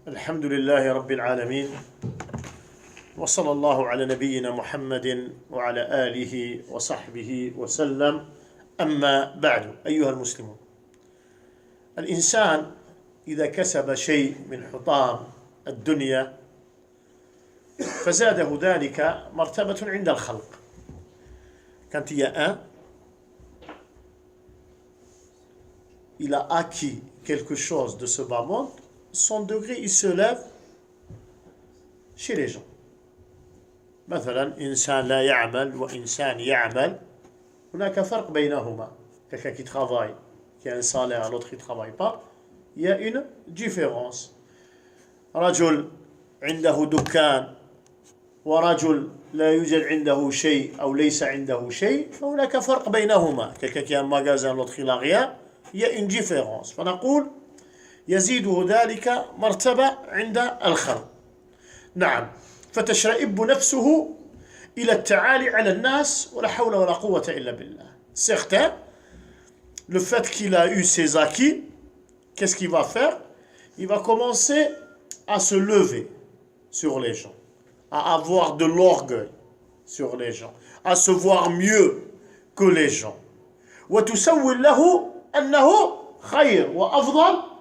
الحمد لله رب العالمين وصلى الله على نبينا محمد وعلى آله وصحبه وسلم أما بعد أيها المسلمون الإنسان إذا كسب شيء من حطام الدنيا فزاده ذلك مرتبة عند الخلق. Quand il a acquis quelque chose de ce bas monde, son degré il se lève chez les gens. مثلا إنسان لا يعمل وإنسان يعمل هناك فرق بينهما. Quelqu'un qui travaille, qui a un salaire, l'autre qui ne travaille pas, il y a une différence. رجل عنده دكان ورجل لا يوجد عنده شيء أو ليس عنده شيء فهناك فرق بينهما. Quelqu'un qui a un magasin, l'autre qui n'a rien, il y a une différence. فنقول يزيده ذلك مرتبة عند الخلق. نعم، فتشرئب نفسه إلى التعالي على الناس ولا حول ولا قوة إلا بالله. Certains, le fait qu'il a eu ses acquis, qu'est-ce qu'il va faire? Il va commencer à se lever sur les gens, à avoir de l'orgueil sur les gens, à se voir mieux que les gens. وتسول له أنه خير وأفضل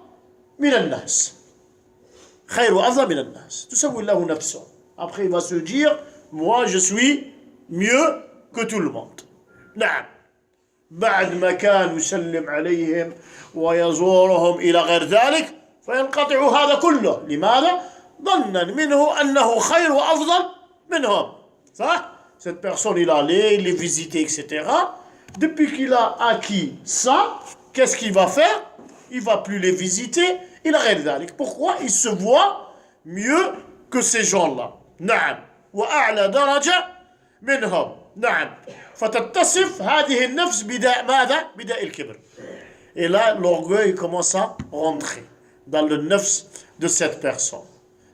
من الناس. خير وأفضل من الناس. تسول له نفسه. Après il va se dire, moi je suis mieux que tout le monde. نعم. بعد ما كان يسلم عليهم ويزورهم إلى غير ذلك فينقطع هذا كله. لماذا؟ ظنا منه أنه خير وأفضل منهم. صح؟ Cette personne il allait, il les visitait, etc. Depuis qu'il a acquis ça, qu'est-ce qu'il va faire? Il ne va plus les visiter. Il arrête ذلك. Pourquoi? Il se voit mieux que ces gens-là. نعم. وأعلى درجة منهم. نعم. فتتصف هذه النفس بداء ماذا؟ بداء الكبر. Et là, l'orgueil commence à rentrer dans le nefs de cette personne.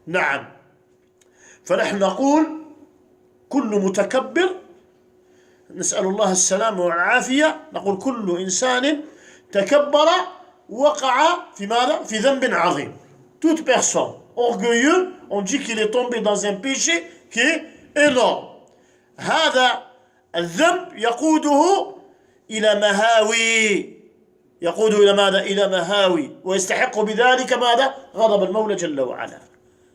نعم. فنحن نقول كل متكبر نسأل الله السلامة والعافية. نقول كل إنسان تكبر وقع في ماذا؟ في ذنب عظيم. Toute personne orgueilleux, on dit qu'il est tombé dans un péché qui est énorme. هذا الذنب يقوده إلى مهاوي. يقوده إلى ماذا؟ إلى مهاوي. ويستحق بذلك ماذا؟ غضب المولى جل وعلا.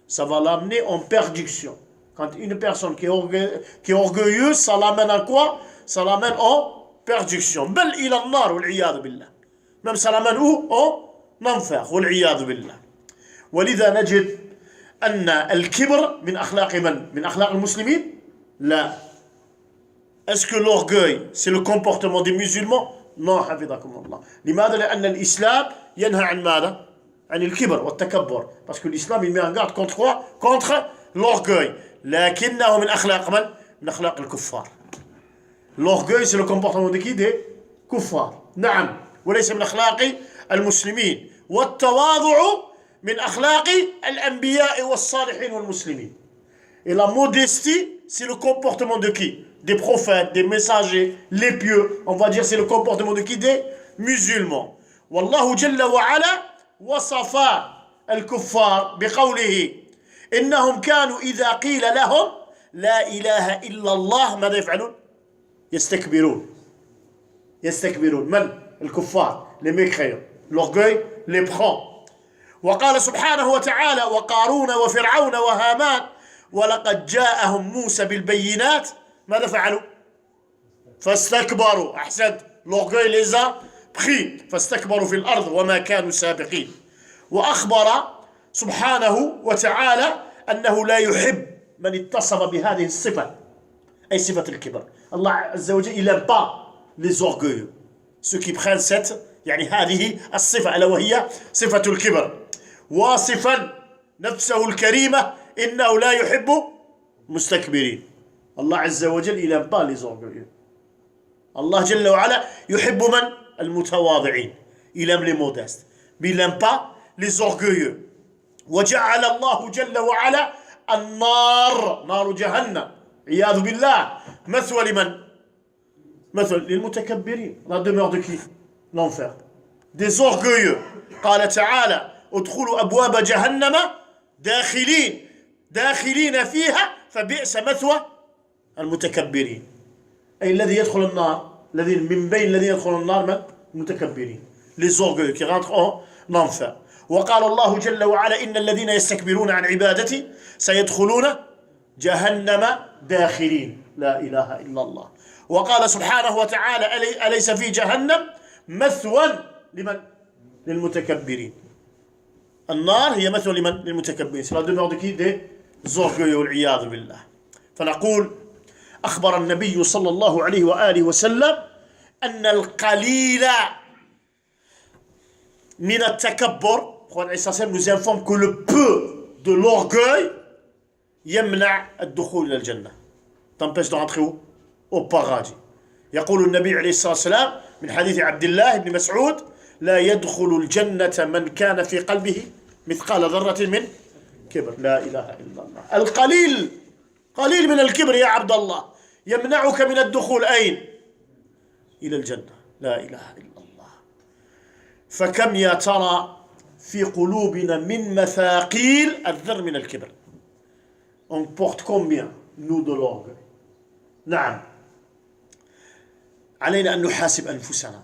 Ça va l'amener en perdition. Quand une personne qui est orgueilleuse, ça l'amène à quoi? Ça l'amène en perdition. بل إلى النار والعياذ بالله. Même ça l'amène où? En enfer. والعياذ بالله. ولذا نجد أن الكبر من أخلاق من؟ من أخلاق المسلمين؟ لا. Est-ce que l'orgueil, c'est le comportement des musulmans? Non, حفظكم الله. لماذا؟ لأن الإسلام ينهى عن ماذا؟ عن الكبر والتكبر. Parce que l'islam il met en garde contre quoi? Contre l'orgueil. لكنه من أخلاق من؟ من أخلاق الكفار. L'orgueil c'est le comportement de qui? Des kuffar. نعم. وليس من أخلاق المسلمين. والتواضع من أخلاق الأنبياء والصالحين والمسلمين. Et la modestie c'est le comportement de qui? Des prophètes, des messagers, les pieux. On va dire c'est le comportement de qui? Des musulmans. والله جل وعلا وصف الكفار بقوله إنهم كانوا إذا قيل لهم لا إله إلا الله ماذا يفعلون؟ يستكبرون. يستكبرون. من؟ الكفار. Les mécréants. L'orgueil les prend. وقال سبحانه وتعالى وقارون وفرعون وهامان ولقد جاءهم موسى بالبينات ماذا فعلوا؟ فاستكبروا. أحسنت. L'orgueil les a pris. فاستكبروا في الأرض وما كانوا سابقين. وأخبر سبحانه وتعالى أنه لا يحب من اتصف بهذه الصفة أي صفة الكبر. الله عز وجل il n'aime pas les orgueilleux, ceux qui prennent cette يعني هذه الصفة ألا وهي صفة الكبر. واصفا نفسه الكريمة إنه لا يحب مستكبرين. الله عز وجل il n'aime pas les orgueilleux. الله جل وعلا يحب من؟ المتواضعين. Il aime les modestes mais il n'aime pas les orgueilleux. وجعل الله جل وعلا النار نار جهنم عياذ بالله مثوى لمن؟ مثل للمتكبرين. La demeure de qui? L'enfer. Des orgueilleux. قال تعالى ادخلوا أبواب جهنم داخلين فيها فبئس مثوى المتكبرين. أي الذي يدخل النار، الذي من بين الذين يدخلون النار من؟ المتكبرين، les orgueilleux qui rentrent en enfer. وقال الله جل وعلا إن الذين يستكبرون عن عبادتي سيدخلون جهنم داخرين. لا إله إلا الله. وقال سبحانه وتعالى أليس في جهنم مثوى لمن؟ للمتكبرين. النار هي مثوى لمن؟ للمتكبرين. C'est la demeure de qui? Des orgueilleux والعياذ بالله. فنقول أخبر النبي صلى الله عليه وآله وسلم أن القليل من التكبر، nous informe que le peu de l'orgueil يمنع الدخول إلى الجنة، t'empêche de rentrer au paradis. يقول النبي عليه الصلاة والسلام من حديث عبد الله بن مسعود: لا يدخل الجنة من كان في قلبه مثقال ذرة من كبر. لا إله إلا الله. القليل، قليل من الكبر يا عبد الله يمنعك من الدخول أين؟ إلى الجنة. لا إله إلا الله. فكم يا ترى في قلوبنا من مثاقيل الذر من الكبر. On porte combien nous de l'orgueil. نعم، علينا أن نحاسب أنفسنا،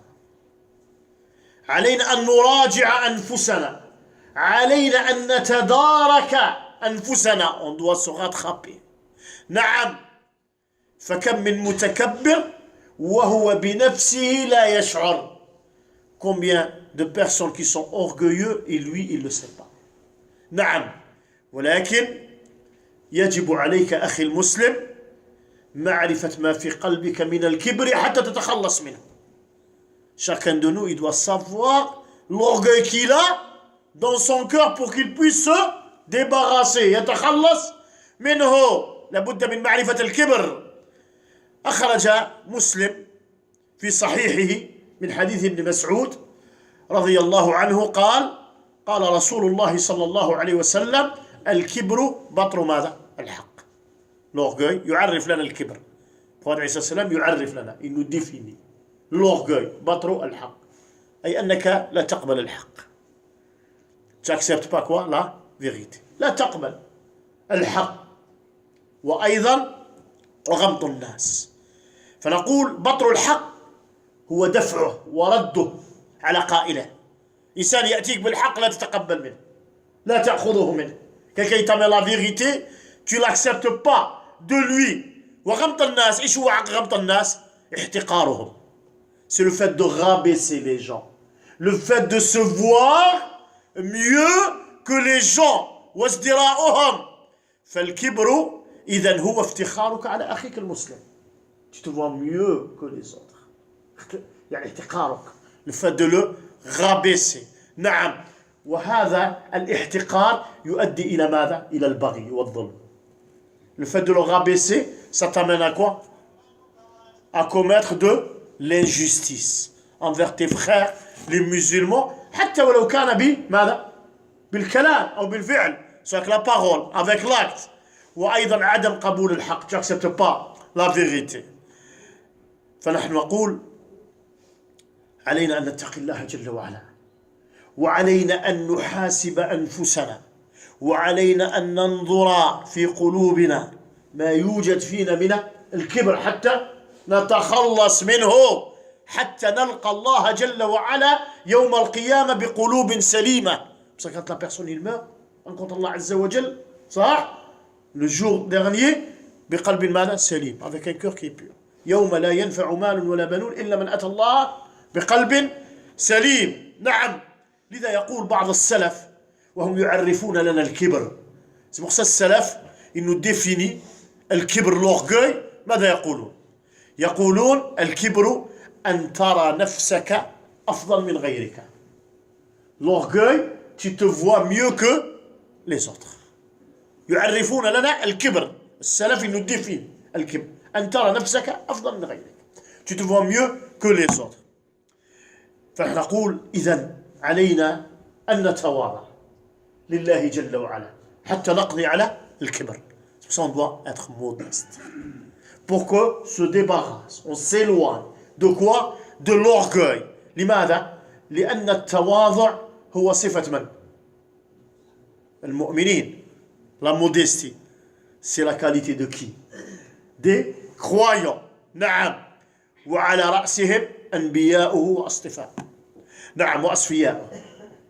علينا أن نراجع أنفسنا، علينا أن نتدارك أنفسنا. On doit se rattraper. نعم، فكم من متكبر وهو بنفسه لا يشعر. Combien de personnes qui sont orgueilleux et lui il ne le sait pas. نعم، ولكن يجب عليك أخي المسلم معرفة ما في قلبك من الكبر حتى تتخلص منه. Chacun de nous il doit savoir l'orgueil qu'il a dans son cœur pour qu'il puisse se débarrasser. يتخلص منه. لابد من معرفة الكبر. أخرج مسلم في صحيحه من حديث ابن مسعود رضي الله عنه قال: قال رسول الله صلى الله عليه وسلم: الكبر بطر ماذا؟ الحق. L'orgueil يعرف لنا الكبر. Prophète عليه الصلاة والسلام يعرف لنا، il nous définit l'orgueil بطر الحق، أي أنك لا تقبل الحق. Tu n'acceptes pas quoi? La vérité. لا تقبل الحق. وأيضا وغمط الناس. فنقول بطر الحق هو دفعه ورده على قائله. إنسان يأتيك بالحق لا تتقبل منه، لا تأخذه منه. Quelqu'un t'amène la vérité, tu l'acceptes pas de lui. وغمط الناس، إيش هو غمط الناس؟ احتقارهم. C'est le fait de rabaisser les gens, le fait de se voir mieux que les gens. وازدراؤهم. فالكبر إذن هو افتخارك على أخيك المسلم. Tu te vois mieux que les autres. يعني احتقارك. Le fait de le rabaisser. نعم. وهذا الاحتقار يؤدي إلى ماذا؟ إلى البغي والظلم. Le fait de le rabaisser, ça t'amène à quoi? À commettre de l'injustice envers tes frères les musulmans. حتى ولو كان بماذا؟ بالكلام أو بالفعل. soit avec la parole, avec l'acte. وأيضا عدم قبول الحق. Tu n'acceptes pas la vérité. فنحن نقول علينا أن نتقي الله جل وعلا، وعلينا أن نحاسب أنفسنا، وعلينا أن ننظر في قلوبنا ما يوجد فينا من الكبر حتى نتخلص منه، حتى نلقى الله جل وعلا يوم القيامة بقلوب سليمة. Parce que quand la personne il meurt, rencontre Allah Azza wa Jal, ça, le jour dernier, بقلب ماذا؟ سليم, avec un cœur qui est pur. يوم لا ينفع مال ولا بنون إلا من أتى الله بقلب سليم. نعم. لذا يقول بعض السلف وهم يعرفون لنا الكبر. C'est pour ça السلف ils nous définit الكبر l'orgueil. ماذا يقولون؟ يقولون الكبر أن ترى نفسك أفضل من غيرك. L'orgueil, tu te vois mieux que les autres. يعرفون لنا الكبر. السلف ils nous définit الكبر أن ترى نفسك أفضل من غيرك. Tu te vois mieux que les autres. فنقول إذن علينا أن نتواضع لله جل وعلا حتى نقضي على الكبر. C'est pour ça on doit être modeste. Pour que se débarrasse, on s'éloigne de quoi? De l'orgueil. لماذا؟ لأن التواضع هو صفة من؟ المؤمنين. La modestie, c'est la qualité de qui? Des croyants. نعم. وعلى رأسهم أنبياؤه وأصطفاء. نعم وأصفياء.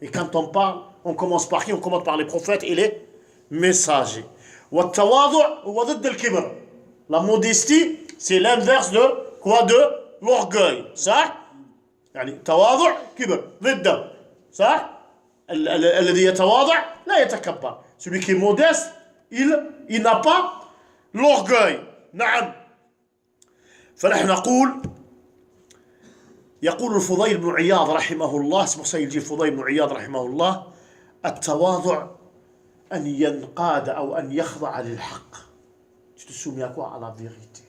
Et quand on parle, on commence par qui? On commence par les prophètes et les messagers. والتواضع هو ضد الكبر. La modestie, c'est l'inverse de quoi? De l'orgueil. صح؟ يعني تواضع كبر ضده. صح؟ الذي يتواضع لا يتكبر. Celui qui est modeste, il n'a pas l'orgueil. نعم. فنحن نقول يقول الفضيل بن عياض رحمه الله اسمه سيد الفضيل بن عياض رحمه الله التواضع أن ينقاد أو أن يخضع للحق. Tu te soumets à quoi? À la vérité.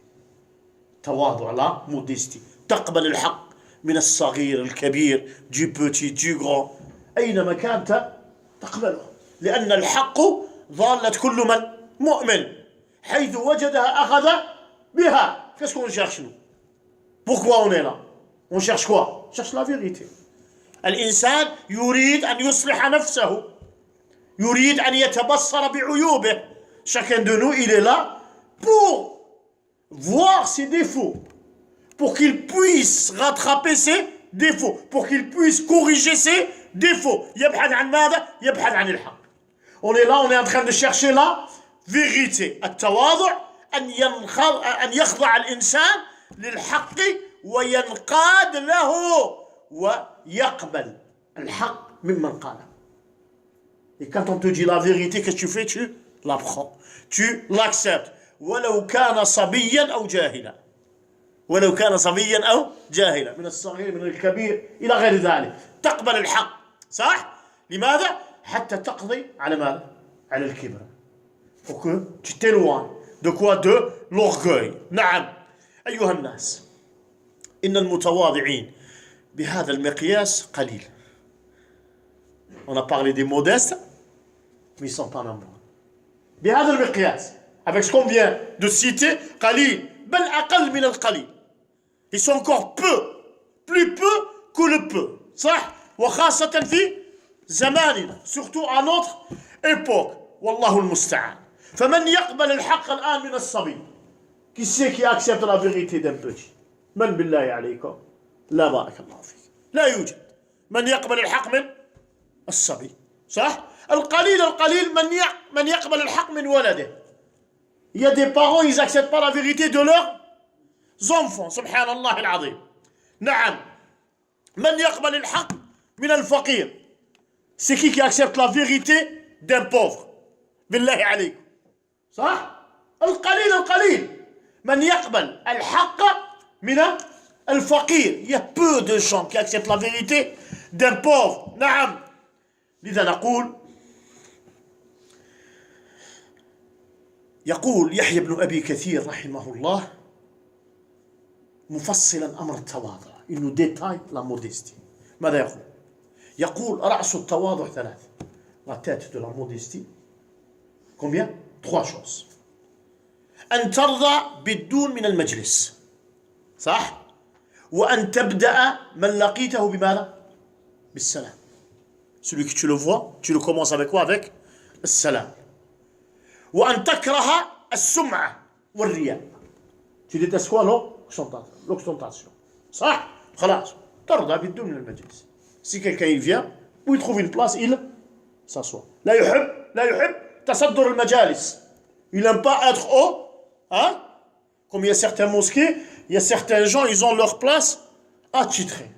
تواضع, la modestie. تقبل الحق من الصغير الكبير, du petit, du grand. أينما كان تقبله. لأن الحق ضالة كل من مؤمن. حيث وجدها أخذ بها. Qu'est-ce qu'on cherche nous? Pourquoi on est là? On cherche quoi? On cherche la vérité. الإنسان يريد أن يصلح نفسه. يريد أن يتبصر بعيوبه. Chacun de nous, il est là pour voir ses défauts, pour qu'il puisse rattraper ses défauts, pour qu'il puisse corriger ses défauts. يبحث عن ماذا؟ يبحث عن الحق. On est là, on est en train de chercher la vérité. التواضع أن يخضع الإنسان للحق وينقاد له ويقبل الحق ممن قاله. Et quand on te dit la vérité, qu'est-ce que tu fais? Tu l'apprends, tu l'acceptes. ولو كان صبيا أو جاهلا. ولو كان صبيا أو جاهلا. من الصغير من الكبير إلى غير ذلك. تقبل الحق. صح؟ لماذا؟ حتى تقضي على ماذا؟ على الكبر. Pour que tu t'éloignes. De quoi? De l'orgueil. نعم. أيها الناس. إن المتواضعين بهذا المقياس قليل. On a parlé des modestes, mais ils ne sont pas nombreux. بهذا المقياس. Avec ce qu'on vient de citer, قليل. بل أقل من القليل. Ils sont encore peu. Plus peu que le peu. صح؟ وخاصة في زماننا. Surtout à notre époque. والله المستعان. فمن يقبل الحق الآن من الصبي? Qui c'est qui accepte la vérité d'un petit? من بالله عليكم؟ لا بارك الله فيك. لا يوجد. من يقبل الحق من الصبي. صح؟ القليل من يقبل الحق من ولده. Il y a des parents, ils n'acceptent pas la vérité de leurs enfants. سبحان الله العظيم. نعم. من يقبل الحق من الفقير. C'est qui accepte la vérité d'un pauvre? بالله عليكم. صح؟ القليل. من يقبل الحق من الفقير. Il y a peu de gens qui acceptent la vérité d'un pauvre. نعم. لذا نقول يقول يحيى بن أبي كثير رحمه الله مفصلا أمر التواضع. Il nous détaille la modestie. ماذا يقول؟ يقول رأس التواضع 3. La tête de la modestie. Combien? 3 choses. أن ترضى بالدون من المجلس. صح؟ وأن تبدأ من لقيته بماذا؟ بالسلام. Celui que tu le vois, tu le commences avec quoi? Avec السلام. وأن تكره السمعة والرياء. Tu détestes quoi? L'ostentation. صح؟ خلاص. ترضى بالدون من المجلس. Si quelqu'un il vient, où il trouve une place, il s'assoit. لا يحب تصدر المجالس. Il n'aime pas être haut. Hein? Comme il y a certains mosquées, il y a certains gens, ils ont leur place attitrée.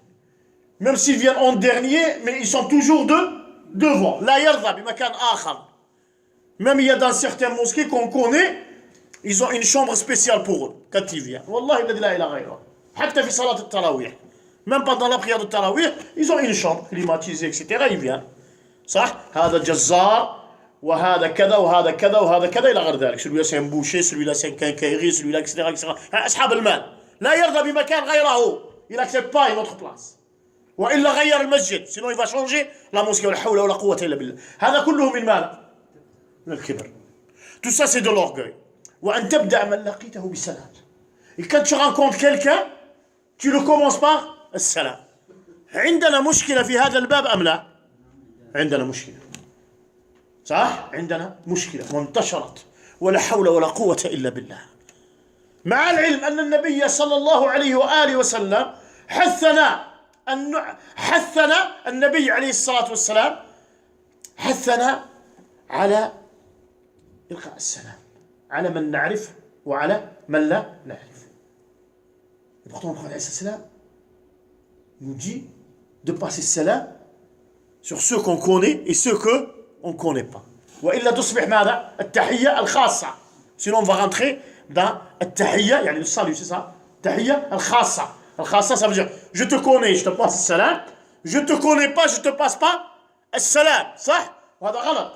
Même s'ils viennent en dernier, mais ils sont toujours devant. لا يرضى بمكان آخر. Même il y a dans certains mosquées qu'on connaît, ils ont une chambre spéciale pour eux quand ils viennent. والله الذي لا إله غيره. حتى في صلاة التراويح. Même pendant la prière de tarawih, ils ont une chambre climatisée, etc. Ils viennent. صح؟ هذا جزار وهذا كذا وهذا كذا وهذا كذا إلى غير ذلك. Celui-là c'est un boucher, celui-là c'est un quincaillerie, celui-là etc. etc. أصحاب المال. لا يرضى بمكان غيره. Il n'accepte pas une autre place. وإلا غير المسجد. Sinon il va changer la mosquée. ولا حول ولا قوة إلا بالله. هذا كله من ماذا؟ من الكبر. Tout ça c'est de l'orgueil. وأن تبدأ من لقيته بسلام. Et quand tu rencontres quelqu'un, tu le commences par السلام. عندنا مشكلة في هذا الباب أم لا؟ عندنا مشكلة. صح؟ عندنا مشكلة وانتشرت، ولا حول ولا قوة إلا بالله. مع العلم أن النبي صلى الله عليه وآله وسلم حثنا النبي عليه الصلاة والسلام حثنا على إلقاء السلام على من نعرف وعلى من لا نعرف. Et pourtant, le prophète sallam nous dit de passer salam sur ceux qu'on connaît et ceux qu'on ne connaît pas. وإلا تصبح ماذا؟ التحية الخاصة. Sinon, on va rentrer dans التحية, يعني le salut, c'est ça? التحية الخاصة. الخاصة, ça veut dire je te connais, je te passe le salam. Je te connais pas, je te passe pas le salam. صح؟ وهذا غلط.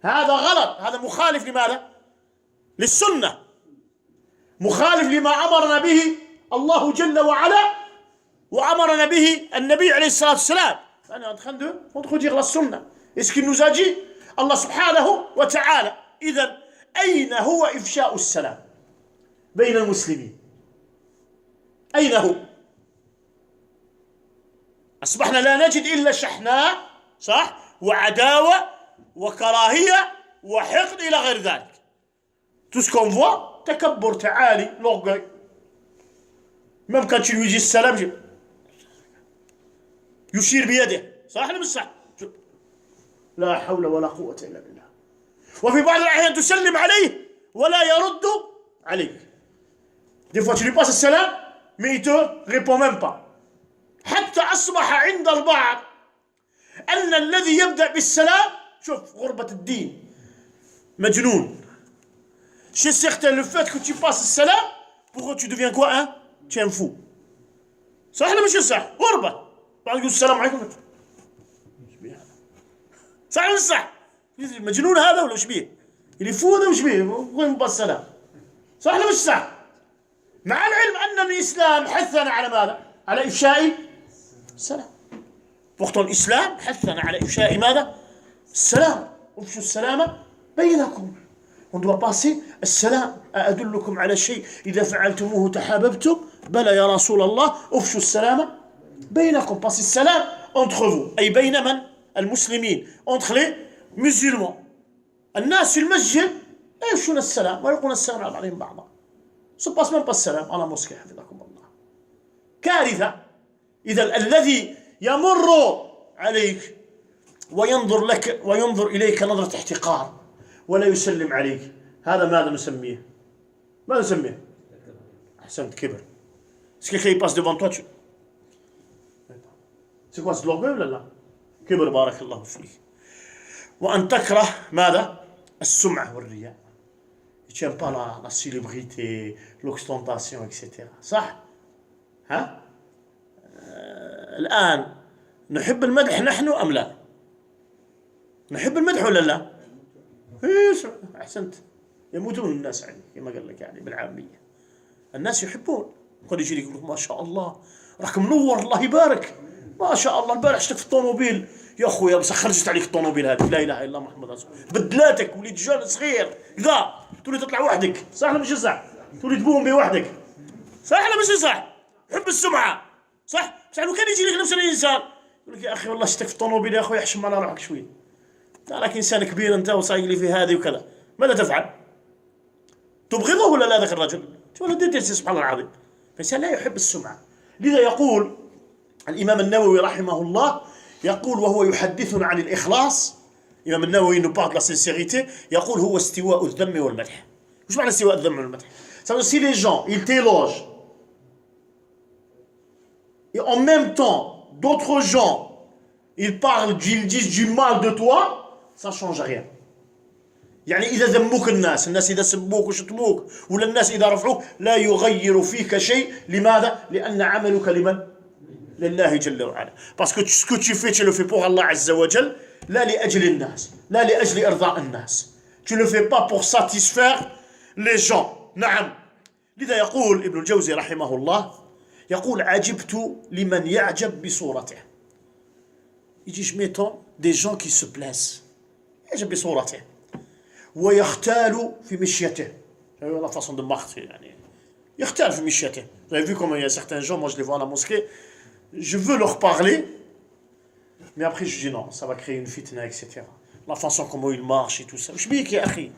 هذا غلط. هذا مخالف لماذا؟ للسنة. مخالف لما أمرنا به الله جل وعلا وأمرنا به النبي عليه الصلاة والسلام. أنا en train de contredire la sunna. Et ce qu'il nous a dit Allah subhanahu wa ta'ala. إذن أين هو إفشاء السلام بين المسلمين؟ أين هو؟ أصبحنا لا نجد إلا شحناء، صح؟ وعداوة وكراهية وحقد إلى غير ذلك. Tout ce qu'on voit, تكبر، تعالي، l'orgueil. Même quand tu lui dis salam, يشير بيده، صح ولا مش صح؟ لا حول ولا قوة إلا بالله. وفي بعض الأحيان تسلم عليه ولا يرد عليك. Des fois tu lui passes le salam, mais il te répond même pas. حتى أصبح عند البعض أن الذي يبدأ بالسلام، شوف غربة الدين، مجنون. Chez certains, le fait que tu passes le salam, pour eux tu deviens quoi, hein? Tu es un fou. صح ولا مش صح؟ غربة. بعد يقول السلام عليكم. صح ولا صح؟ مجنون هذا ولا وش بيه؟ اللي فو هذا وش بيه؟ وين باص السلام؟ صح ولا مش صح؟ مع العلم أن الإسلام حثنا على ماذا؟ على إفشاء السلام. Pourtant الإسلام حثنا على إفشاء ماذا؟ السلام. افشوا السلام بينكم. On doit passer السلام. أدلكم على شيء إذا فعلتموه تحاببتم؟ بلى يا رسول الله. افشوا السلام بينكم. Passer السلام entre vous. أي بين من؟ المسلمين. Entre les musulmans. الناس في المسجد لا يفشون السلام ويلقون السلام على بعضهم بعضا. Se passe même pas السلام على موسكي حفظكم الله. كارثة. إذا الذي يمر عليك وينظر لك وينظر إليك نظرة احتقار ولا يسلم عليك، هذا ماذا نسميه؟ ماذا نسميه؟ أحسنت، كبر. Est-ce que quelqu'un passe devant toi, c'est quoi, c'est de l'orgueil ولا لا؟ كبر. بارك الله فيك. وأن تكره ماذا؟ السمعة والرياء. Tu n'aimes pas la célébrité, l'ostentation, etc. صح؟ ها؟ الآن نحب المدح نحن أم لا؟ نحب المدح ولا لا؟ أحسنت. يموتون الناس عني كما قال لك، يعني بالعامية الناس يحبون. قد يجي يقول ما شاء الله راك منور الله يبارك، ما شاء الله البارح شفتك في الطوموبيل يا أخويا، بس خرجت عليك الطوموبيل هذه، لا إله إلا الله محمد رسول الله، بدلاتك وليت جون صغير كذا، تولي تطلع وحدك، صح ولا مش صح؟ تولي تبوم بوحدك، صح ولا مش صح؟ حب السمعة، صح؟ بس لو كان يجي لك نفس الإنسان يقول لك يا أخي والله شفتك في الطوموبيل يا أخوي، احشم على روحك شوي، لكن إنسان كبير أنت وصايق لي في هذه وكذا، ماذا تفعل؟ تبغضه ولا لا ذاك الرجل؟ تقول له سبحان الله العظيم. فالإنسان لا يحب السمعة. لذا يقول الإمام النووي رحمه الله، يقول وهو يحدثنا عن الإخلاص، الإمام النووي nous parle de la sincérité، يقول هو استواء الذم والمدح. وش معنى استواء الذم والمدح؟ Ça veut dire si les gens ils t'élogent et en même temps d'autres gens ils parlent, ils disent du mal de toi, ça change rien. يعني إذا ذموك الناس إذا سبوك وشتموك، ولا الناس إذا رفعوك، لا يغير فيك شيء. لماذا؟ لأن عملك لمن؟ لله جل وعلا. Parce que ce que tu fais, tu le fais pour Allah Azza wa Jal, لا لأجل الناس، لا لأجل إرضاء الناس. Tu le fais pas pour satisfaire les gens. نعم. لذا يقول ابن الجوزي رحمه الله، يقول عجبت لمن يعجب بصورته. يجي je m'étonne des gens qui se plaisent. يعجب بصورته. ويختال في مشيته. La façon de marcher, يعني. يختال في مشيته. Vous avez vu comment il y a certains gens, moi je les vois à la mosquée, je veux leur parler, mais après je dis non, ça va créer une fitna, etc. la façon comment il marche et tout ça. وش بيك يا أخي؟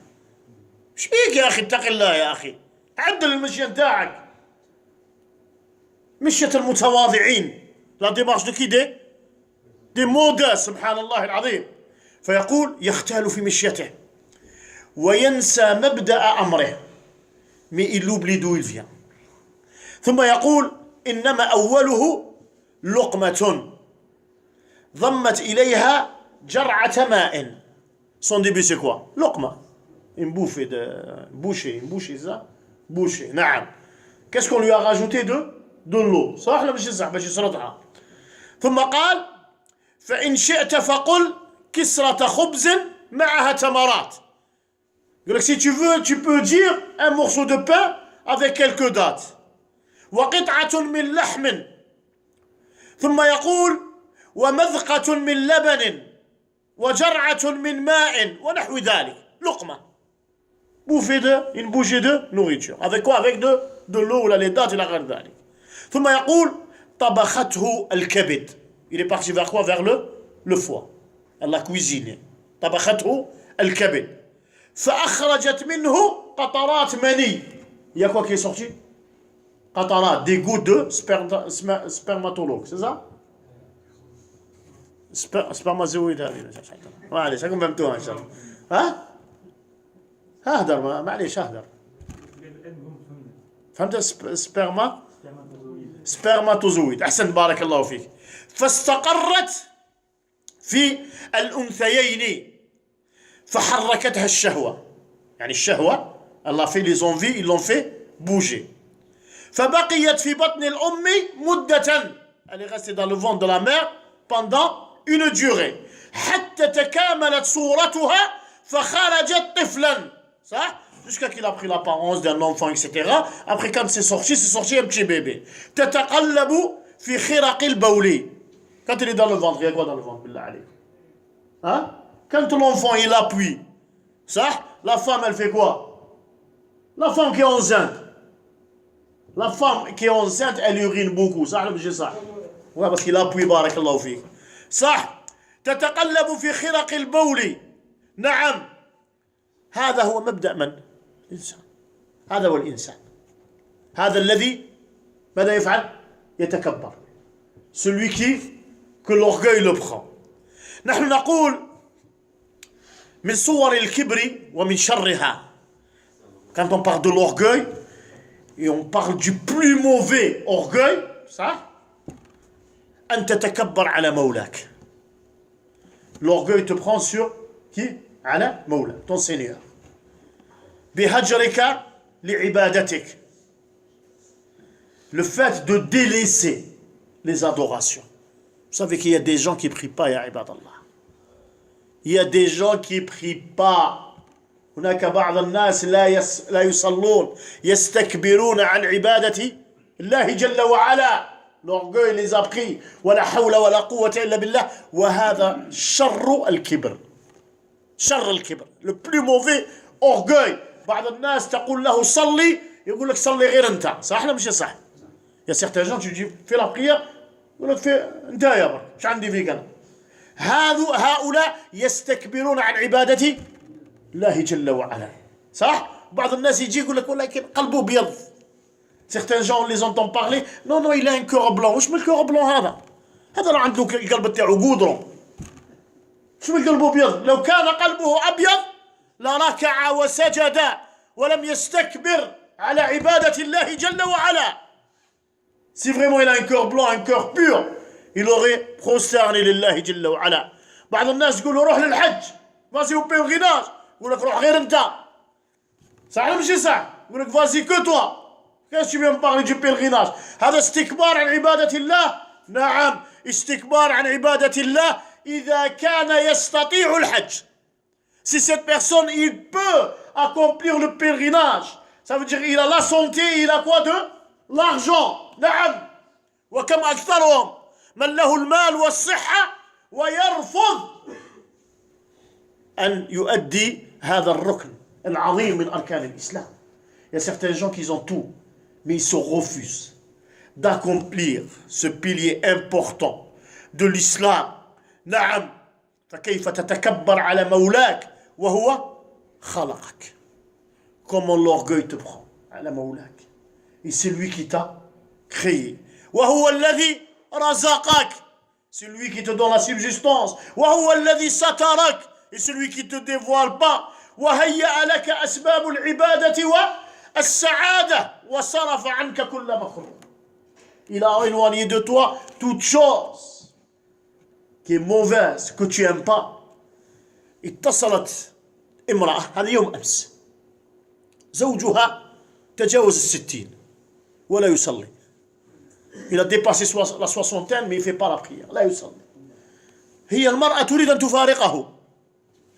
وش بيك يا أخي؟ اتق الله يا أخي. عدل المشي نتاعك. مشية المتواضعين. La démarche de qui des modestes سبحان الله العظيم. فيقول يختال في مشيته وينسى مبدأ أمره. Mais il oublie d'où il vient. ثم يقول إنما أوله لقمة ضمت إليها جرعة ماء. Son début c'est quoi? لقمة. Une bouffée de bouchée, ça? Bouchée, نعم. Qu'est-ce qu'on lui a rajouté de l'eau. صح ولا مش صح باش يسرطها. ثم قال فإن شئت فقل كسرة خبز معها تمرات. Donc si tu veux, tu peux dire un morceau de pain avec quelques dattes. وقطعة من لحم. ثم يقول ومذقة من لبن وجرعة من ماء ونحو ذلك. لقمة. Une bouchée de nourriture. Avec quoi? Avec de l'eau, là, les dattes et la غير ذلك. ثم يقول طبخته الكبد. Il est parti vers quoi? Vers le foie. Elle l'a cuisiné. طبخته الكبد. فأخرجت منه قطرات مني. Il y a quoi qui est sorti? قطرات, des gouttes de spermatologue, c'est ça? spermatozoïde هذه. معليش راكم فهمتوها ان شاء الله. ها؟ اهدر معليش اهدر. فهمت؟ سبرماتوزويد. احسن بارك الله فيك. فاستقرت في الانثيين فحركتها الشهوة. يعني الشهوة الله في les envies ils l'ont fait bouger. فبقيت في بطن الأم مدة. Elle est restée dans le ventre de la mère pendant une durée. حتى تكاملت صورتها فخرجت طفلا. صح? Jusqu'à qu'il a pris l'apparence d'un enfant, etc. Après, quand c'est sorti un petit bébé. تتقلب في خرق البول. Quand il est dans le ventre, il y a quoi dans le ventre? بالله عليك. Hein? Quand l'enfant il appuie, ça, la femme elle fait quoi? La femme qui est enceinte. La femme qui est enceinte, elle urine beaucoup. Ça, c'est ça. Ouais, parce qu'il appuie, barakallahu fik. صح. تتقلب في خرق البول. نعم. هذا هو مبدأ من؟ الإنسان. هذا هو الإنسان. هذا الذي ماذا يفعل؟ يتكبر. Celui que l'orgueil le prend. نحن نقول من صور الكبر ومن شرها. Quand on parle de l'orgueil et on parle du plus mauvais orgueil, ça, أن تتكبر على مولاك. L'orgueil te prend sur qui? على مولا, ton Seigneur. بهجرك لعبادتك. Le fait de délaisser les adorations. Vous savez qu'il y a des gens qui ne prient pas, ya ibadallah. Il y a des gens qui ne prient pas. هناك بعض الناس لا يصلون يستكبرون عن عبادة الله جل وعلا. L'orgueil les a pris. ولا حول ولا قوة إلا بالله. وهذا شر الكبر. شر الكبر. Le plus mauvais orgueil. بعض الناس تقول له صلي يقول لك صلي غير أنت. صح ولا مش صح؟ Il y a certains gens tu dis fais la prière يقول لك fais أنت يا برك. مش عندي فيك أنا. هؤلاء يستكبرون عن عبادة الله جل وعلا. صح؟ بعض الناس يجي يقول لك ولكن قلبه بيض. Certains gens on les entend parler. Non non il a un cœur blanc. وش من الكور بلون هذا؟ هذا لو عنده القلب تاعو قودرون. شو من قلبه بيض؟ لو كان قلبه أبيض لركع وسجد ولم يستكبر على عبادة الله جل وعلا. Si vraiment il a un cœur blanc, un cœur pur, il aurait prosterné lillahi jalla wa ala. بعض الناس يقولوا روح للحج. Vas-y au pèlerinage. يقول لك روح غير أنت. صح ولا مش صح؟ يقول لك vas-y que toi. Qu'est-ce que tu viens me parler du pèlerinage? هذا استكبار عن عبادة الله. نعم استكبار عن عبادة الله إذا كان يستطيع الحج. Si cette personne il peut accomplir le pèlerinage, ça veut dire il a la santé, il a quoi de l'argent. نعم. وكم أكثرهم من له المال والصحة ويرفض أن يؤدي هذا الركن العظيم من أركان الإسلام. Il y a certains gens qui ont tout, mais ils se refusent d'accomplir ce pilier important de l'islam. نعم. فكيف تتكبر على مولاك وهو خلقك. Comment l'orgueil te prend على مولاك. Et c'est lui qui t'a créé. وهو الذي رزقك. C'est lui qui te donne la subsistance. وهو الذي سترك. Et celui qui te dévoile pas. وهيأ لك أسباب العبادة والسعادة وصرف عنك كل مكروه. Il a éloigné de toi toute chose qui est mauvaise, que tu n'aimes pas. اتصلت امرأة هذا يوم أمس زوجها تجاوز 60 ولا يصلي. Il a dépassé la soixantaine mais il ne fait pas la prière. لا يصلي. هي المرأة تريد أن تفارقه.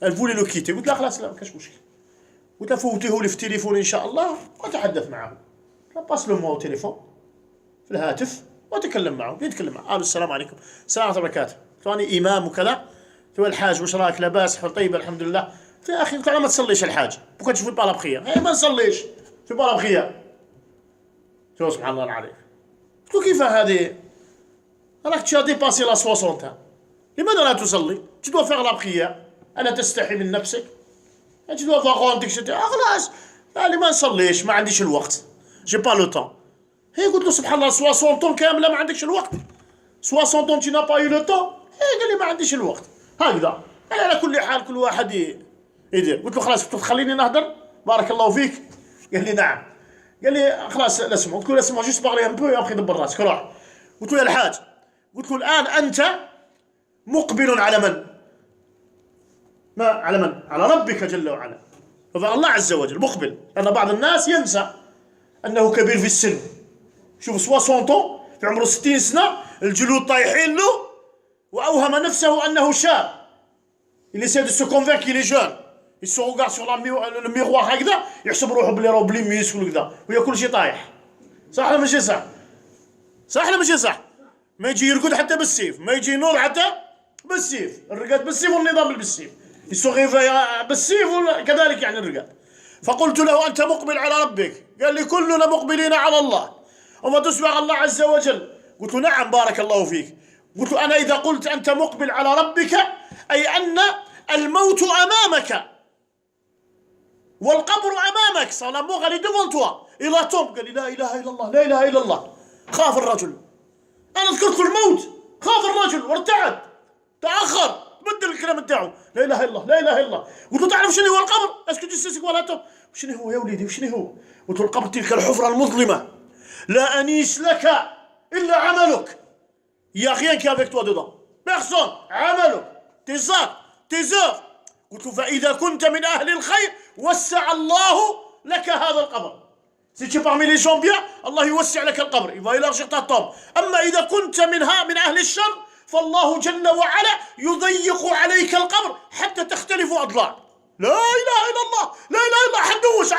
Elle voulait le quitter. قلت لها خلاص لا كاش مشكل. قلت لها فوتيه لي في التليفون إن شاء الله وأتحدث معه. لا باس لو مو تليفون في الهاتف وأتكلم معه. يتكلم معه. قالوا السلام عليكم. السلام ورحمة الله وبركاته. أنا إمام وكذا. تقول الحاج وش رايك لاباس طيب الحمد لله. يا أخي قلت له ما تصليش الحاج. بكون تشوف با لا بخير. ما نصليش. في با لا بخير. شو سبحان الله العظيم. قلت له كيف هذه؟ راك tu as dépassé la soixantaine. لماذا لا تصلي؟ Tu dois faire la prière. ألا تستحي من نفسك؟ Tu dois avoir honte etc. خلاص. قال لي ما نصليش ما عنديش الوقت. J'ai pas le temps. هي قلت له سبحان الله 60 ans كاملة ما عندكش الوقت. 60 ans tu n'as pas eu le temps. قال لي ما عنديش الوقت. هكذا. على كل حال كل واحد يدير. قلت له خلاص تخليني نهدر؟ بارك الله فيك. قال لي نعم. قال لي خلاص لا اسمع. قلت له اسمع جوست باغلي ان بو ابخي دبر راسك روح. قلت له يا الحاج قلت له الآن أنت مقبل على من؟ ما على من؟ على ربك جل وعلا. فالله عز وجل مقبل. لأن بعض الناس ينسى أنه كبير في السن. شوف 60 طون في عمره 60 سنة الجلود طايحين له وأوهم نفسه أنه شاب. Il essaie de se convaincre qu'il est jeune. Il se regarde sur le miroir هكذا يحسب روحه بلي راهو بلي ميسكل وكذا وهي كل شيء طايح. صح ولا ماشي صح؟ صح ولا ماشي صح؟ ما يجي يرقد حتى بالسيف، ما يجي ينوض حتى بالسيف، الرقاد بالسيف والنظام بالسيف. يسوغيفي بالسيف كذلك يعني الرقاد. فقلت له أنت مقبل على ربك. قال لي كلنا مقبلين على الله وما تسبق الله عز وجل. قلت له نعم بارك الله فيك. قلت له أنا إذا قلت أنت مقبل على ربك أي أن الموت أمامك والقبر أمامك. صار la mort elle est devant toi. Il tombe. قال لي لا إله إلا الله لا إله إلا الله. خاف الرجل. أنا ذكرت الموت خاف الرجل وارتعد تأخر بدل الكلام بتاعه لا إله إلا الله لا إله إلا الله. قلت له تعرف شنو هو القبر؟ اسكو جسسك ولا توم شنو هو يا وليدي وشنو هو؟ قلت له القبر تلك الحفرة المظلمة لا أنيس لك إلا عملك. Il n'y a rien qui est avec toi dedans. Personne. عملك tes actes tes œuvres. قلت له فإذا كنت من أهل الخير وسع الله لك هذا القبر. Si tu es parmi les gens bien, Allah يوسع لك القبر. Il va élargir ta tombe. أما إذا كنت من أهل الشر فالله جل وعلا يضيق عليك القبر حتى تختلف أضلاع. لا إله إلا الله لا إله إلا الله. حندوش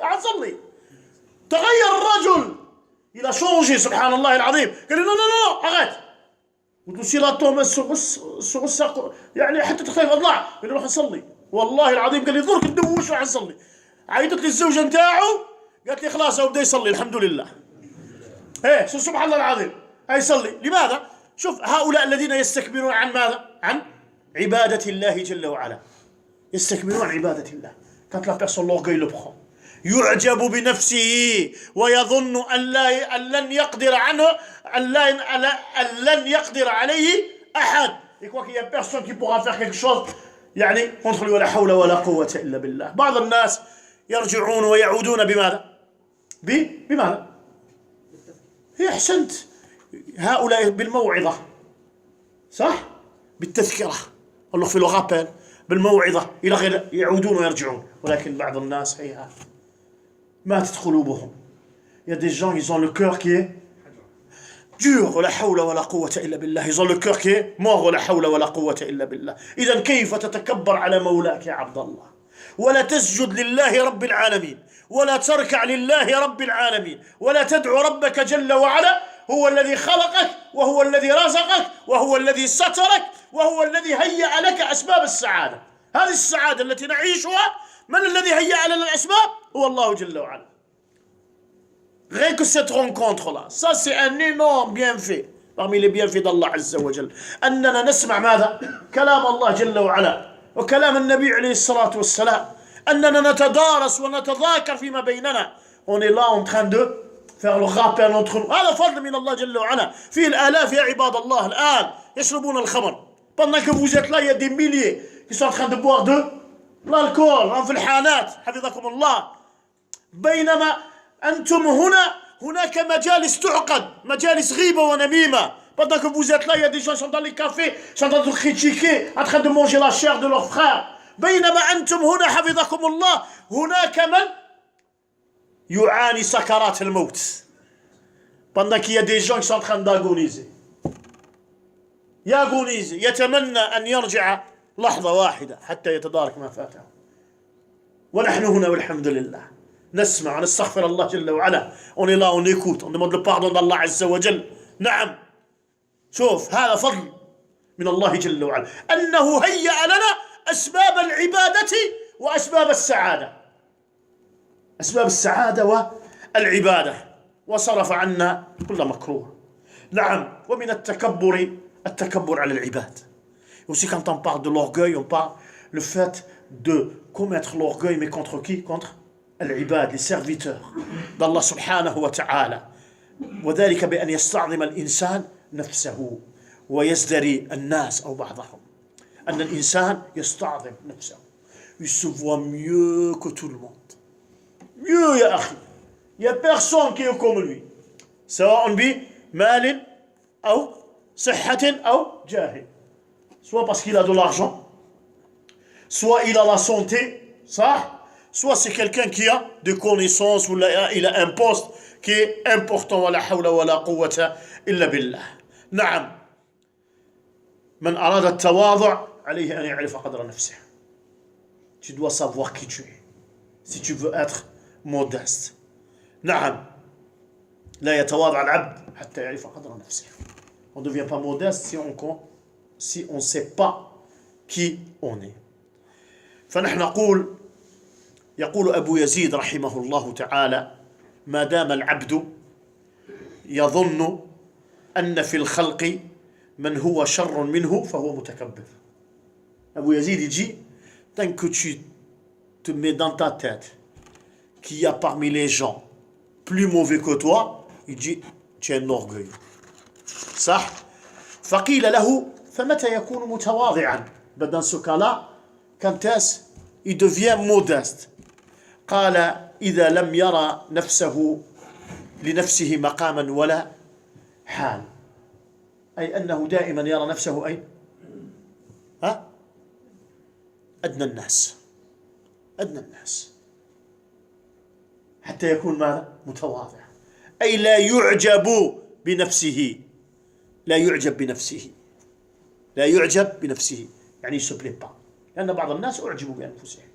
حنصلي تغير الرجل. Il a changé سبحان الله العظيم. قال لي لا لا لا arrête. قلت له سي لا توم الساق يعني حتى تختلف أضلاع. قال لي روح نصلي والله العظيم. قال لي درك ندوش وراح نصلي. عيطت لي الزوجة نتاعو قالت لي خلاص هو بدا يصلي الحمد لله. ايه شوف سبحان الله العظيم يصلي. لماذا؟ شوف هؤلاء الذين يستكبرون عن ماذا؟ عن عبادة الله جل وعلا. يستكبرون عن عبادة الله. quand la personne l'orgueil le prend يعجب بنفسه ويظن أن لن يقدر عنه أن لن يقدر عليه أحد. il croit qu'il y a personne qui pourra faire quelque chose يعني contre lui ولا حول ولا قوة إلا بالله. بعض الناس يرجعون ويعودون بماذا؟ بماذا؟ هي أحسنت. هؤلاء بالموعظة صح؟ بالتذكرة الله في الغابل بالموعظة إلى غير يعودون ويرجعون. ولكن بعض الناس هيها ماتت قلوبهم. Il y a des gens ils ont le cœur qui est dur ولا حول ولا قوة إلا بالله. ils ont le cœur qui est mort ولا حول ولا قوة إلا بالله. إذا كيف تتكبر على مولاك يا عبد الله ولا تسجد لله رب العالمين ولا تركع لله رب العالمين ولا تدعو ربك جل وعلا. هو الذي خلقك وهو الذي رزقك وهو الذي سترك وهو الذي هيأ لك أسباب السعادة. هذه السعادة التي نعيشها من الذي هيأ لنا الأسباب؟ هو الله جل وعلا. Rien que cette rencontre là ça c'est un énorme bienfait. parmi les bienfaits d'Allah Azza wa Jal, أننا نسمع ماذا؟ كلام الله جل وعلا وكلام النبي عليه الصلاة والسلام، أننا نتدارس ونتذاكر فيما بيننا. On est là en train de faire le rappel entre nous. هذا فضل من الله جل وعلا. فيه الآلاف يا عباد الله الآن يشربون الخمر. Pendant que vous êtes là, il y a des milliers qui sont en train de boire de l'alcool في الحانات حفظكم الله. بينما أنتم هناك مجالس تعقد، مجالس غيبة ونميمة. Pendant que vous êtes là, il y a des gens qui sont dans les cafés, qui sont en train de critiquer, en train de manger la chair de leurs frères. بينما أنتم هنا حفظكم الله هناك من يعاني سكرات الموت. Pendant qu'il y a des gens qui sont en train d'agoniser. يأغونيزي يتمنى أن يرجع لحظة واحدة حتى يتدارك ما فاته. ونحن هنا والحمد لله نسمع ونستغفر الله جل وعلا. On est là, on écoute, on demande le pardon d'Allah Azza wa Jal. نعم. شوف هذا فضل من الله جل وعلا أنه هيأ لنا أسباب العبادة وأسباب السعادة. أسباب السعادة والعبادة وصرف عنا كل مكروه. نعم. ومن التكبر على العباد. Aussi quand on parle de l'orgueil, on parle le fait de commettre l'orgueil, mais contre qui? Contre العباد, les serviteurs d'Allah subhanahu wa ta'ala. وذلك بأن يستعظم الإنسان نفسه ويزدري الناس أو بعضهم. أن الإنسان يستعظم نفسه. Il se voit mieux que tout le monde. Mieux يا أخي. Il n'y a personne qui est comme lui. سواء بمال أو صحة أو جاه. Soit parce qu'il a de l'argent, soit il a la santé, ça, soit c'est quelqu'un qui a des connaissances, ou il a un poste qui est important. ولا حول ولا قوة إلا بالله. نعم. من أراد التواضع عليه أن يعرف قدر نفسه. Tu dois savoir qui tu es si tu veux être modeste. نعم. لا يتواضع العبد حتى يعرف قدر نفسه. On ne devient pas modeste si on ne sait pas qui on est. فنحن نقول يقول أبو يزيد رحمه الله تعالى ما دام العبد يظن أن في الخلق من هو شر منه فهو متكبر. Abu Yazid il dit tant que tu te mets dans ta tête qu'il y a parmi les gens plus mauvais que toi, il dit tu es un orgueil. صح. فقيل له فمتى يكون متواضعا. Dans ce cas-là, quand est-ce il devient modeste. قال إذا لم يرى نفسه لنفسه مقاما ولا حال. أي أنه دائما يرى نفسه أين؟ أدنى الناس. أدنى الناس حتى يكون ماذا؟ متواضع. أي لا يعجب بنفسه. لا يعجب بنفسه. لا يعجب بنفسه يعني يسبلي با. لأن بعض الناس أعجبوا بأنفسهم.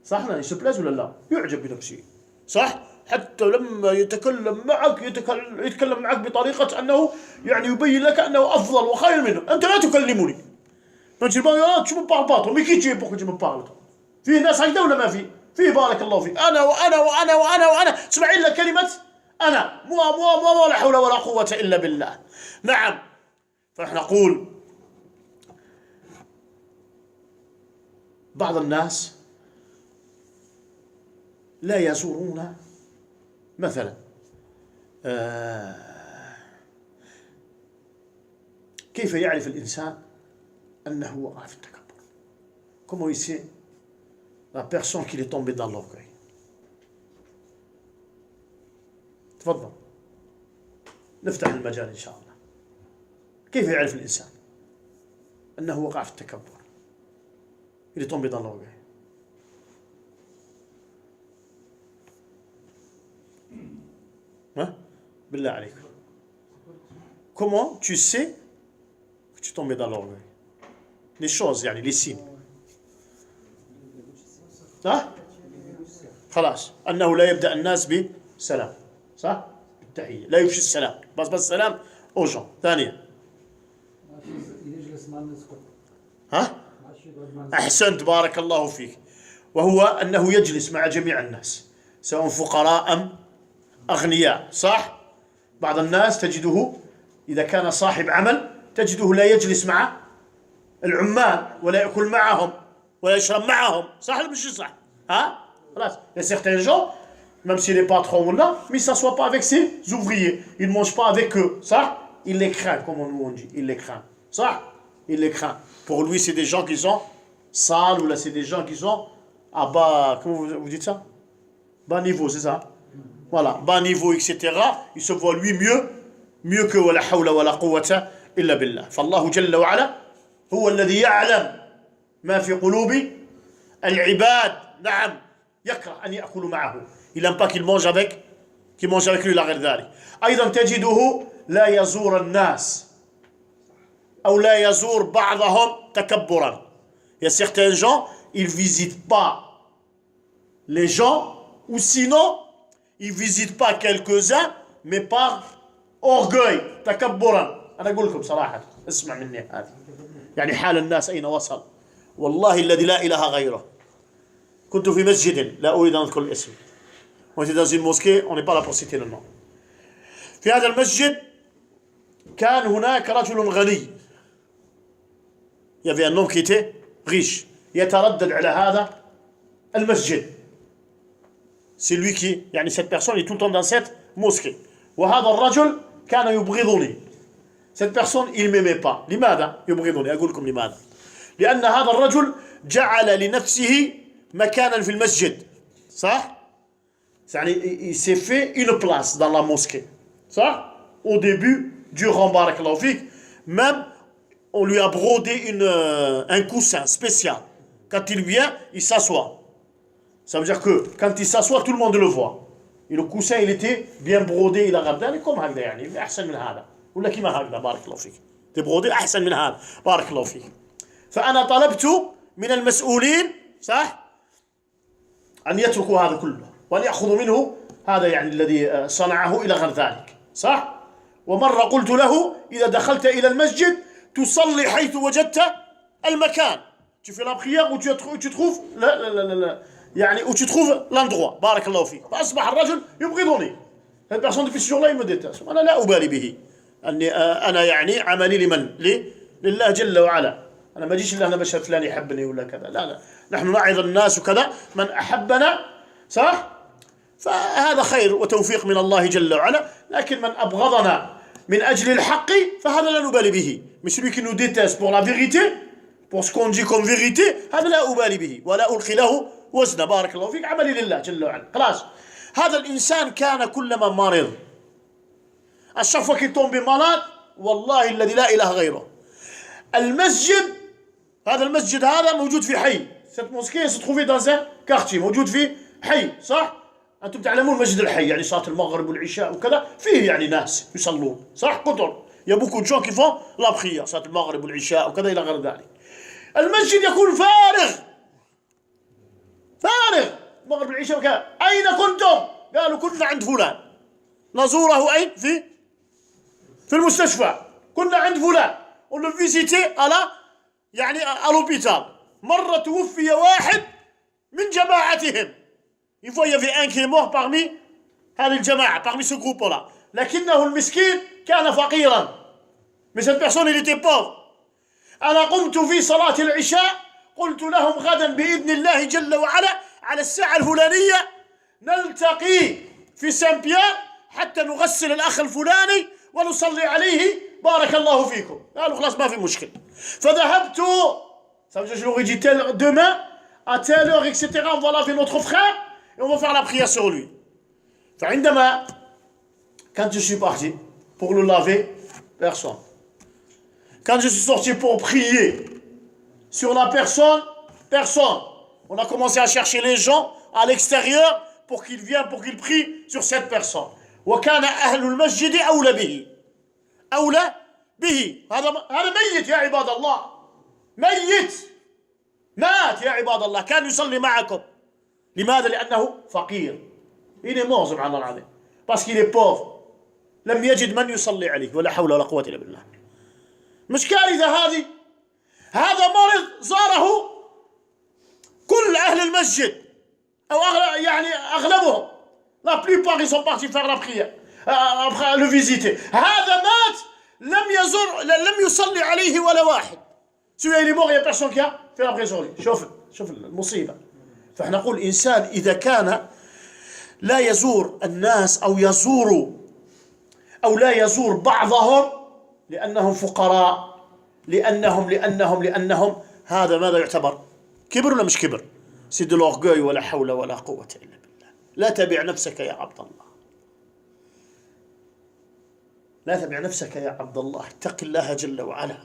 صح لا يسبلز ولا لا؟ يعجب بنفسه. صح؟ حتى لما يتكلم معك يتكلم معك بطريقة أنه يعني يبين لك أنه أفضل وخير منه. أنت لا تكلمني. Donc tu me parles pas toi. Mais qui tu es pour que tu me parles toi? في ناس هكذا ولا ما في؟ في بارك الله فيك. أنا وأنا وأنا وأنا وأنا. تسمع إلا كلمة أنا. مو لا حول ولا قوة إلا بالله. نعم. فنحن نقول بعض الناس لا يزورون مثلا كيف يعرف الإنسان أنه وقع في التكبر. Comment il sait la personne qu'il est tombé dans l'orgueil. تفضل نفتح المجال إن شاء الله. كيف يعرف الإنسان أنه وقع في التكبر. Il est tombé dans l'orgueil. بالله عليك. Comment tu sais que tu es tombé dans l'orgueil? Les choses يعني les signes. خلاص أنه لا يبدأ الناس بسلام. صح؟ بالتحية. لا يفشي السلام. بس السلام aux gens. ثانيا. أحسنت بارك الله فيك. وهو أنه يجلس مع جميع الناس سواء فقراء أم أغنياء. صح؟ بعض الناس تجده إذا كان صاحب عمل تجده لا يجلس مع العمال ولا يأكل معهم ولا يشرب معهم. صح ولا مش صح؟ ها؟ خلاص. Il y a certains gens, même s'il est patron ou là, mais il ne s'assoit pas avec ses ouvriers. Il ne mange pas avec eux. Ça, il les craint, comme on dit. Il les craint. Ça, il les craint. Pour lui, c'est des gens qui sont sales ou là, c'est des gens qui sont à bas. Comment vous dites ça? Bas niveau, c'est ça? Voilà, bas niveau, etc. Il se voit lui mieux que ولا حول ولا قوة إلا بالله. فالله جل وعلا هو الذي يعلم ما في قلوب العباد. نعم يكره أن يأكلوا معه. Il n'aime pas qu'il mange avec lui لا غير ذلك. أيضا تجده لا يزور الناس أو لا يزور بعضهم تكبرا. Il y a certains gens, ils ne visitent pas les gens, ou sinon ils ne visitent pas quelques-uns, mais par orgueil. تكبرا. أنا أقول لكم صراحة اسمع مني هذه. يعني حال الناس أين وصل. والله الذي لا إله غيره. كنت في مسجد لا أريد أن أذكر الاسم. On était dans une mosquée, on n'est pas là pour citer le nom. في هذا المسجد كان هناك رجل غني. Il y avait un homme qui était riche. يتردد على هذا المسجد. C'est lui qui, يعني cette personne est tout le temps dans cette mosquée. وهذا الرجل كان يبغضني. Cette personne, il ne m'aimait pas. لماذا يبغضني؟ أقول لكم لماذا. لأن هذا الرجل جعل لنفسه مكانا في المسجد. صح؟ يعني il s'est fait une place dans la mosquée. Ça, au début, durant Barakallahu Fik, même on lui a brodé un coussin spécial. Quand il vient, il s'assoit. Ça veut dire que quand il s'assoit, tout le monde le voit. Et le coussin, il était bien brodé, il a regardé comme هكذا يعني أحسن من هذا. ولا كيما هكذا بارك الله فيك. تبرودي أحسن من هذا بارك الله فيك. فأنا طلبت من المسؤولين صح أن يتركوا هذا كله وأن يأخذوا منه هذا يعني الذي صنعه إلى غير ذلك. صح؟ ومرة قلت له إذا دخلت إلى المسجد تصلي حيث وجدت المكان. Tu fais la prière où tu trouves يعني où tu trouves l'endroit. بارك الله فيك. فأصبح الرجل يبغضني. Cette personne depuis ce jour-là il me déteste. أنا لا أبالي به. أنا يعني عملي لله جل وعلا. أنا ما أجيش إلا أنا بشر فلان يحبني ولا كذا. لا نحن نعظ الناس وكذا. من أحبنا صح؟ فهذا خير وتوفيق من الله جل وعلا. لكن من أبغضنا من أجل الحق فهذا لا نبالي به. Mais celui qui nous déteste pour la vérité, pour ce qu'on dit comme vérité, هذا لا أبالي به ولا ألقي له وزنا. بارك الله فيك. عملي لله جل وعلا. خلاص. هذا الإنسان كان كلما مرض à chaque fois qu'il tombait malade والله الذي لا إله غيره. المسجد هذا المسجد هذا موجود في حي. Cette mosquée se trouvait dans un quartier موجود في حي. صح؟ أنتم تعلمون مسجد الحي يعني صلاة المغرب والعشاء وكذا فيه يعني ناس يصلون. صح؟ كثر. Il y a beaucoup de gens qui font la prière صلاة المغرب والعشاء وكذا إلى غير ذلك. المسجد يكون فارغ. المغرب والعشاء وكذا. أين كنتم؟ قالوا كنا عند فلان. نزوره أين؟ في المستشفى. كنا عند فلان. On le visitait يعني à l'hôpital. مرة توفي واحد من جماعتهم. Une fois, il y avait un qui est mort parmi هذه الجماعة, parmi ce groupe-là. لكنه المسكين كان فقيرا. Mais cette personne, il était pauvre. أنا قمت في صلاة العشاء قلت لهم غدا بإذن الله جل وعلا على الساعة الفلانية نلتقي في سان بيير حتى نغسل الأخ الفلاني ونصلي عليه بارك الله فيكم. قالوا خلاص ما في مشكلة. فذهبت. Ça veut dire que je leur ai dit demain à telle heure etc. on va laver notre frère et on va faire la prière sur lui. فعندما quand je suis parti pour le laver, personne. Quand je suis sorti pour prier sur la personne, personne. On a commencé à chercher les gens à l'extérieur pour qu'ils viennent, pour qu'ils prient sur cette personne. وكان أهل المسجد أولى به. أولى به. هذا ميت يا عباد الله. ميت. مات يا عباد الله. كان يصلي معكم. لماذا؟ لأنه فقير. Il est mort سبحان الله العظيم. Parce qu'il est pauvre. لم يجد من يصلي عليه ولا حول ولا قوة إلا بالله. مش كارثة هذه. هذا مرض زاره كل أهل المسجد أو يعني أغلبهم. La plupart ils sont partis faire la prière, le visiter. هذا مات لم يصلي عليه ولا واحد. Celui-là il est mort, il n'y a personne qui a fait la prière sur lui. شوف المصيبة. فاحنا نقول إنسان إذا كان لا يزور الناس أو لا يزور بعضهم لأنهم فقراء، لأنهم هذا ماذا يعتبر؟ كبر ولا مش كبر؟ سي دو لورغوي ولا حول ولا قوة إلا بالله. لا تبع نفسك يا عبد الله، لا تبع نفسك يا عبد الله، اتق الله جل وعلا.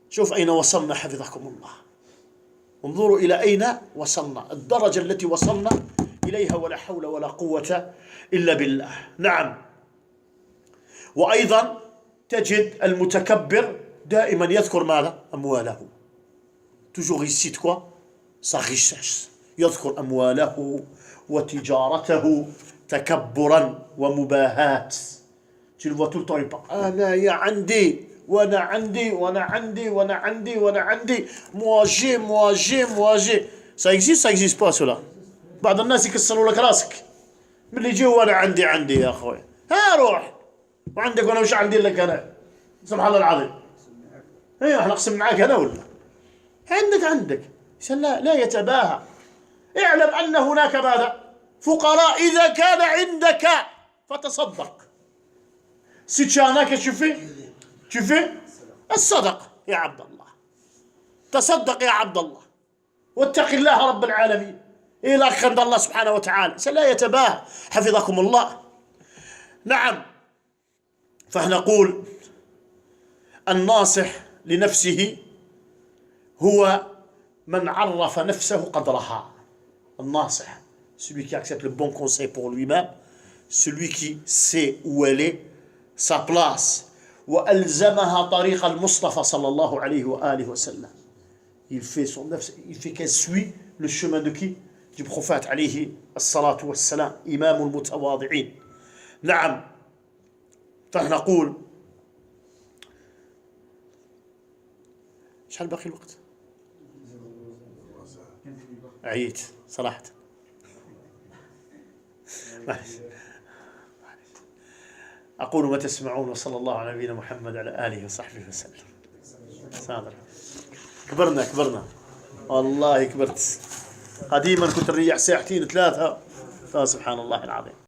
شوف أين وصلنا حفظكم الله، انظروا إلى أين وصلنا، الدرجة التي وصلنا إليها ولا حول ولا قوة إلا بالله. نعم. وأيضا تجد المتكبر دائما يذكر ماذا؟ أمواله. toujours il cite quoi? Sa richesse. يذكر أمواله وتجارته تكبرا ومباهاة. Tu le vois tout le temps, il parle. أنا يا عندي وأنا عندي وأنا عندي وأنا عندي وأنا عندي. moi j'ai. Ça existe pas cela. بعض الناس يكسروا لك راسك من اللي يجي وأنا عندي يا أخوي. ها روح وعندك وأنا وش عندي لك أنا. سبحان الله العظيم. ايوه احنا نقسم معاك انا ولا عندك لا يتباهى. اعلم ان هناك ماذا؟ فقراء. اذا كان عندك فتصدق. si tu en as, qu'est-ce que tu fais الصدقة يا عبد الله. تصدق يا عبد الله واتق الله رب العالمين. إلى عند الله سبحانه وتعالى لا يتباهى حفظكم الله. نعم. فنقول الناصح لنفسه هو من عرف نفسه قدرها. الناصح celui qui accepte le bon conseil pour lui-même, celui qui sait où elle est, sa place. وألزمها طريق المصطفى صلى الله عليه وآله وسلم. Il fait qu'elle suit le chemin de qui? Du prophète عليه الصلاة والسلام، إمام المتواضعين. نعم. فنقول شحال باقي الوقت؟ عييت صراحة. أقول ما تسمعون، وصلى الله على نبينا محمد على آله وصحبه وسلم. صادر. كبرنا والله كبرت. قديما كنت نريح ساعتين 3. سبحان الله العظيم.